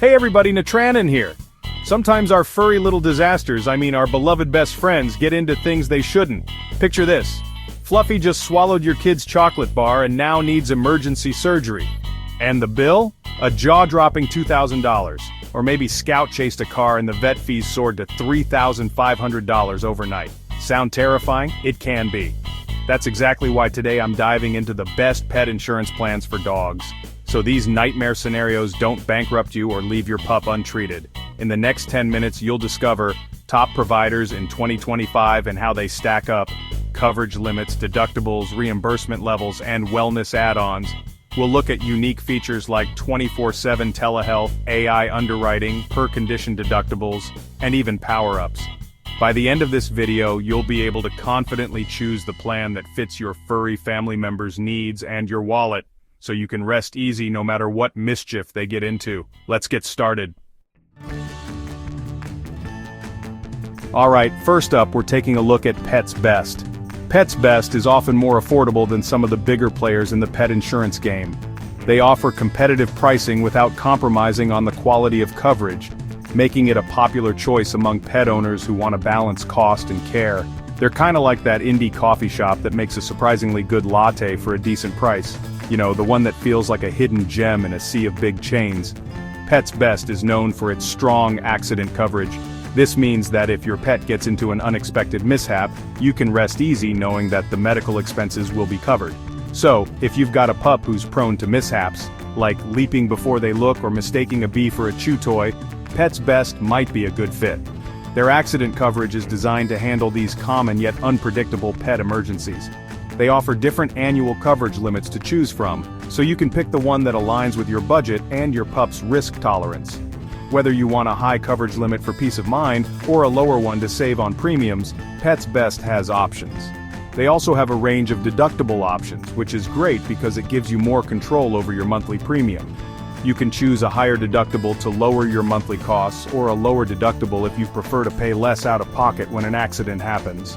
Hey everybody, Trupanion here. Sometimes our furry little disasters, our beloved best friends, get into things they shouldn't. Picture this. Fluffy just swallowed your kid's chocolate bar and now needs emergency surgery. And the bill? A jaw-dropping $2,000. Or maybe Scout chased a car and the vet fees soared to $3,500 overnight. Sound terrifying? It can be. That's exactly why today I'm diving into the best pet insurance plans for dogs. So these nightmare scenarios don't bankrupt you or leave your pup untreated. In the next 10 minutes you'll discover top providers in 2025 and how they stack up, coverage limits, deductibles, reimbursement levels, and wellness add-ons. We'll look at unique features like 24/7 telehealth, AI underwriting, per-condition deductibles, and even power-ups. By the end of this video, you'll be able to confidently choose the plan that fits your furry family members' needs and your wallet, so you can rest easy no matter what mischief they get into. Let's get started. Alright, first up we're taking a look at Pets Best. Pets Best is often more affordable than some of the bigger players in the pet insurance game. They offer competitive pricing without compromising on the quality of coverage, making it a popular choice among pet owners who want to balance cost and care. They're kinda like that indie coffee shop that makes a surprisingly good latte for a decent price. You know, the one that feels like a hidden gem in a sea of big chains. Pets Best is known for its strong accident coverage. This means that if your pet gets into an unexpected mishap, you can rest easy knowing that the medical expenses will be covered. So, if you've got a pup who's prone to mishaps, like leaping before they look or mistaking a bee for a chew toy, Pets Best might be a good fit. Their accident coverage is designed to handle these common yet unpredictable pet emergencies. They offer different annual coverage limits to choose from, so you can pick the one that aligns with your budget and your pup's risk tolerance. Whether you want a high coverage limit for peace of mind, or a lower one to save on premiums, Pets Best has options. They also have a range of deductible options, which is great because it gives you more control over your monthly premium. You can choose a higher deductible to lower your monthly costs, or a lower deductible if you prefer to pay less out of pocket when an accident happens.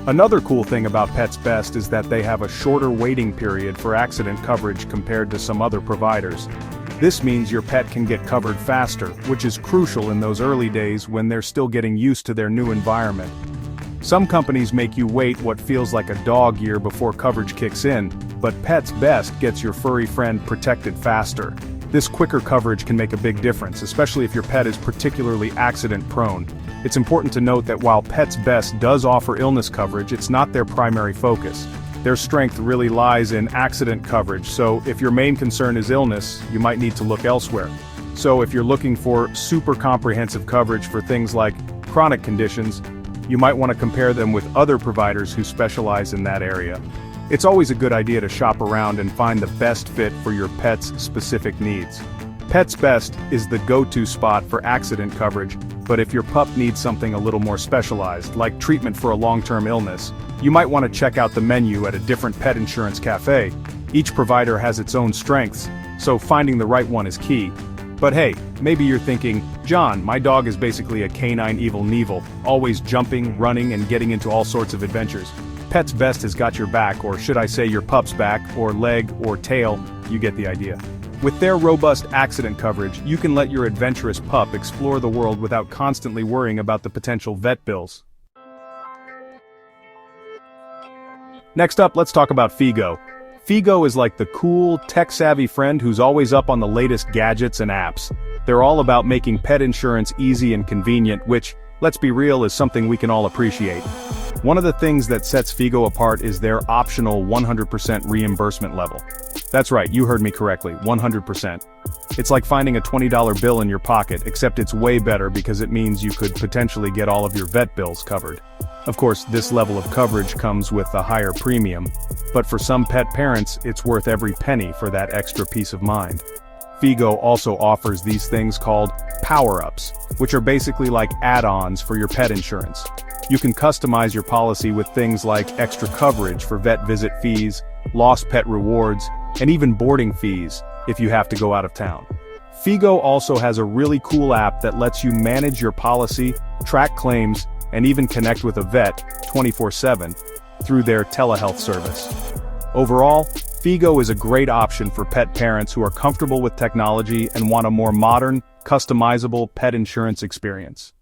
Another cool thing about Pets Best is that they have a shorter waiting period for accident coverage compared to some other providers. This means your pet can get covered faster, which is crucial in those early days when they're still getting used to their new environment. Some companies make you wait what feels like a dog year before coverage kicks in, but Pets Best gets your furry friend protected faster. This quicker coverage can make a big difference, especially if your pet is particularly accident-prone. It's important to note that while Pets Best does offer illness coverage, it's not their primary focus. Their strength really lies in accident coverage, so if your main concern is illness, you might need to look elsewhere. So if you're looking for super comprehensive coverage for things like chronic conditions, you might want to compare them with other providers who specialize in that area. It's always a good idea to shop around and find the best fit for your pet's specific needs. Pets Best is the go-to spot for accident coverage, but if your pup needs something a little more specialized, like treatment for a long-term illness, you might want to check out the menu at a different pet insurance cafe. Each provider has its own strengths, so finding the right one is key. But hey, maybe you're thinking, John, my dog is basically a canine Evel Knievel, always jumping, running, and getting into all sorts of adventures. Pets Best has got your back, or should I say your pup's back, or leg, or tail, you get the idea. With their robust accident coverage, you can let your adventurous pup explore the world without constantly worrying about the potential vet bills. Next up, let's talk about Figo. Figo is like the cool, tech-savvy friend who's always up on the latest gadgets and apps. They're all about making pet insurance easy and convenient, which, let's be real, is something we can all appreciate. One of the things that sets Figo apart is their optional 100% reimbursement level. That's right, you heard me correctly, 100%. It's like finding a $20 bill in your pocket, except it's way better because it means you could potentially get all of your vet bills covered. Of course, this level of coverage comes with a higher premium, but for some pet parents, it's worth every penny for that extra peace of mind. Figo also offers these things called power-ups, which are basically like add-ons for your pet insurance. You can customize your policy with things like extra coverage for vet visit fees, lost pet rewards, and even boarding fees if you have to go out of town. Figo also has a really cool app that lets you manage your policy, track claims, and even connect with a vet 24/7 through their telehealth service. Overall, Figo is a great option for pet parents who are comfortable with technology and want a more modern, customizable pet insurance experience.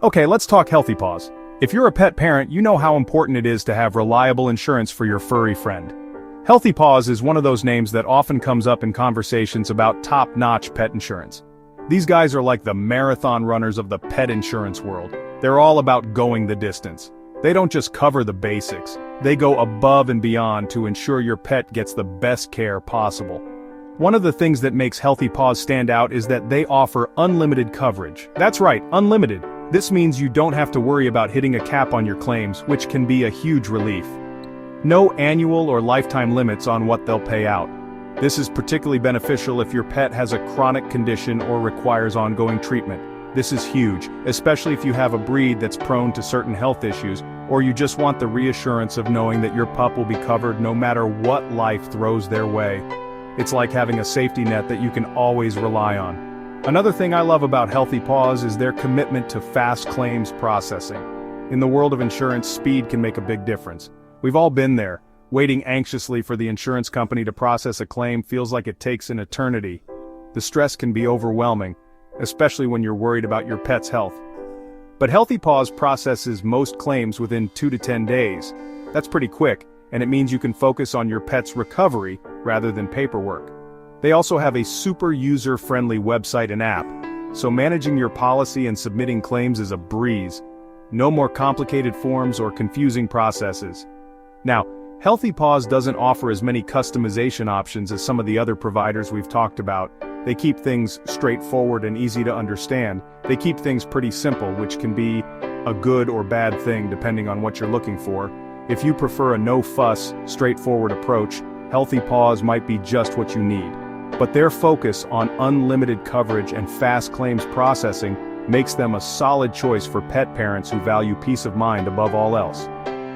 Okay, let's talk Healthy Paws. If you're a pet parent, you know how important it is to have reliable insurance for your furry friend. Healthy Paws is one of those names that often comes up in conversations about top-notch pet insurance. These guys are like the marathon runners of the pet insurance world. They're all about going the distance. They don't just cover the basics, they go above and beyond to ensure your pet gets the best care possible. One of the things that makes Healthy Paws stand out is that they offer unlimited coverage. That's right, unlimited. This means you don't have to worry about hitting a cap on your claims, which can be a huge relief. No annual or lifetime limits on what they'll pay out. This is particularly beneficial if your pet has a chronic condition or requires ongoing treatment. This is huge, especially if you have a breed that's prone to certain health issues, or you just want the reassurance of knowing that your pup will be covered no matter what life throws their way. It's like having a safety net that you can always rely on. Another thing I love about Healthy Paws is their commitment to fast claims processing. In the world of insurance, speed can make a big difference. We've all been there. Waiting anxiously for the insurance company to process a claim feels like it takes an eternity. The stress can be overwhelming, especially when you're worried about your pet's health. But Healthy Paws processes most claims within 2 to 10 days. That's pretty quick, and it means you can focus on your pet's recovery rather than paperwork. They also have a super user-friendly website and app, so managing your policy and submitting claims is a breeze. No more complicated forms or confusing processes. Now, Healthy Paws doesn't offer as many customization options as some of the other providers we've talked about. They keep things straightforward and easy to understand. They keep things pretty simple, which can be a good or bad thing depending on what you're looking for. If you prefer a no-fuss, straightforward approach, Healthy Paws might be just what you need. But their focus on unlimited coverage and fast claims processing makes them a solid choice for pet parents who value peace of mind above all else.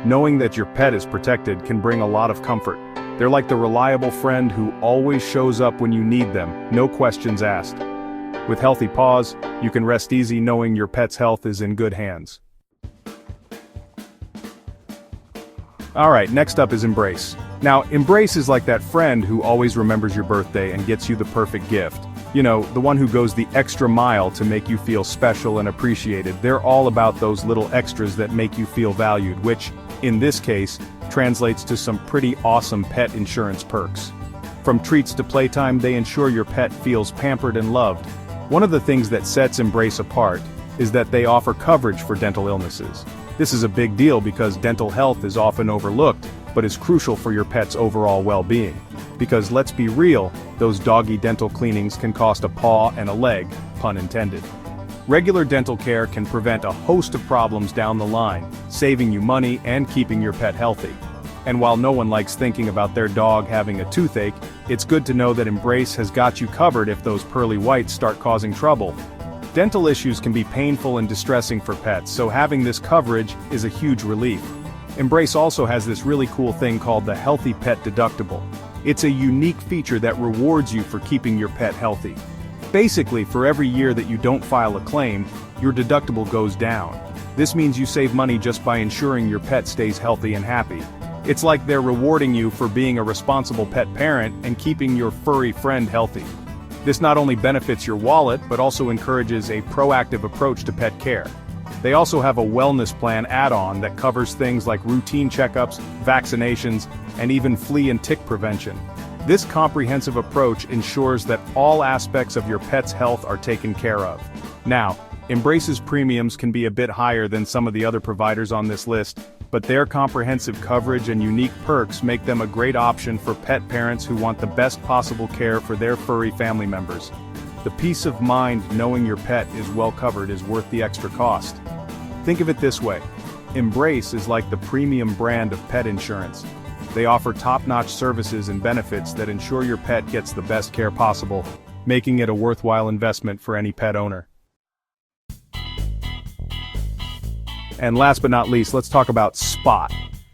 Knowing that your pet is protected can bring a lot of comfort. They're like the reliable friend who always shows up when you need them, no questions asked. With Healthy Paws, you can rest easy knowing your pet's health is in good hands. Alright, next up is Embrace. Now, Embrace is like that friend who always remembers your birthday and gets you the perfect gift. You know, the one who goes the extra mile to make you feel special and appreciated. They're all about those little extras that make you feel valued, which, in this case, translates to some pretty awesome pet insurance perks. From treats to playtime, they ensure your pet feels pampered and loved. One of the things that sets Embrace apart is that they offer coverage for dental illnesses. This is a big deal because dental health is often overlooked, but is crucial for your pet's overall well-being. Because let's be real, those doggy dental cleanings can cost a paw and a leg, pun intended. Regular dental care can prevent a host of problems down the line, saving you money and keeping your pet healthy. And while no one likes thinking about their dog having a toothache, it's good to know that Embrace has got you covered if those pearly whites start causing trouble. Dental issues can be painful and distressing for pets, so having this coverage is a huge relief. Embrace also has this really cool thing called the Healthy Pet Deductible. It's a unique feature that rewards you for keeping your pet healthy. Basically, for every year that you don't file a claim, your deductible goes down. This means you save money just by ensuring your pet stays healthy and happy. It's like they're rewarding you for being a responsible pet parent and keeping your furry friend healthy. This not only benefits your wallet, but also encourages a proactive approach to pet care. They also have a wellness plan add-on that covers things like routine checkups, vaccinations, and even flea and tick prevention. This comprehensive approach ensures that all aspects of your pet's health are taken care of. Now, Embrace's premiums can be a bit higher than some of the other providers on this list, but their comprehensive coverage and unique perks make them a great option for pet parents who want the best possible care for their furry family members. The peace of mind knowing your pet is well covered is worth the extra cost. Think of it this way. Embrace is like the premium brand of pet insurance. They offer top-notch services and benefits that ensure your pet gets the best care possible, making it a worthwhile investment for any pet owner. And last but not least, let's talk about Spot.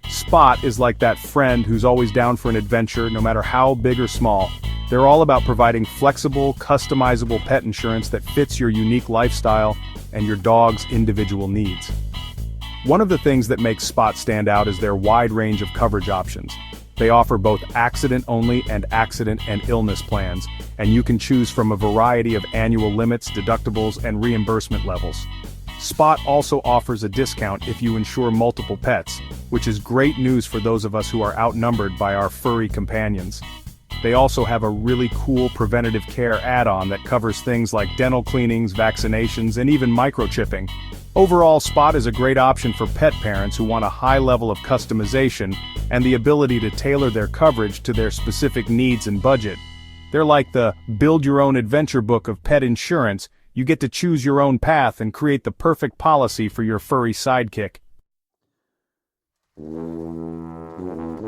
Spot is like that friend who's always down for an adventure, no matter how big or small. They're all about providing flexible, customizable pet insurance that fits your unique lifestyle and your dog's individual needs. One of the things that makes Spot stand out is their wide range of coverage options. They offer both accident-only and accident and illness plans, and you can choose from a variety of annual limits, deductibles, and reimbursement levels. Spot also offers a discount if you insure multiple pets, which is great news for those of us who are outnumbered by our furry companions. They also have a really cool preventative care add-on that covers things like dental cleanings, vaccinations, and even microchipping. Overall, Spot is a great option for pet parents who want a high level of customization and the ability to tailor their coverage to their specific needs and budget. They're like the build-your-own-adventure book of pet insurance. You get to choose your own path and create the perfect policy for your furry sidekick.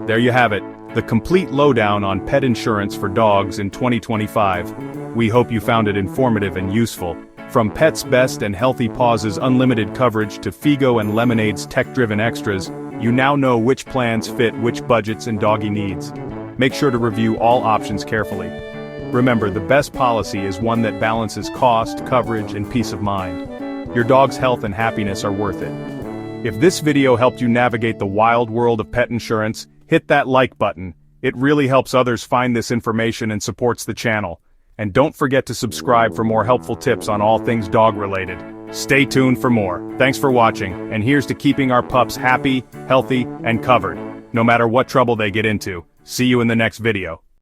There you have it, the complete lowdown on pet insurance for dogs in 2025. We hope you found it informative and useful. From Pets Best and Healthy Paws' unlimited coverage to Figo and Lemonade's tech-driven extras, you now know which plans fit which budgets and doggy needs. Make sure to review all options carefully. Remember, the best policy is one that balances cost, coverage, and peace of mind. Your dog's health and happiness are worth it. If this video helped you navigate the wild world of pet insurance, hit that like button. It really helps others find this information and supports the channel. And don't forget to subscribe for more helpful tips on all things dog-related. Stay tuned for more. Thanks for watching, and here's to keeping our pups happy, healthy, and covered, no matter what trouble they get into. See you in the next video.